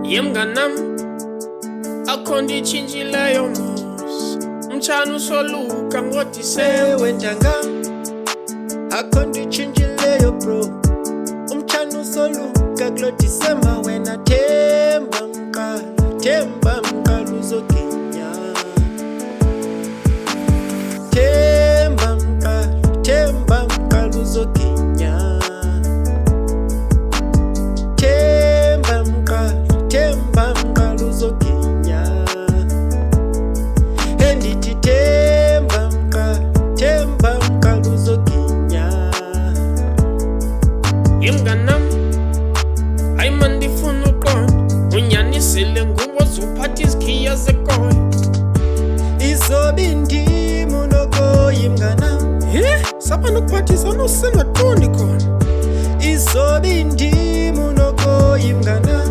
Yemganam akhondi chinjileyo mos mchana usoluka ngoti sewe Ndanga akhondi chinjileyo bro umchana usoluka kulo December wena Themba Mqala uzoGinya Themba Mqala uzoGinya Themba Mqala uzoGinya endithi Themba Mqala uzoGinya Yemganam ayimandifuna uqonda unyanisile ngubo zophatha izikhiya zekoyo izobindima unokoyi mnganam sapa nokuphathisa nosingatoni khona izobindima unokoyi mnganam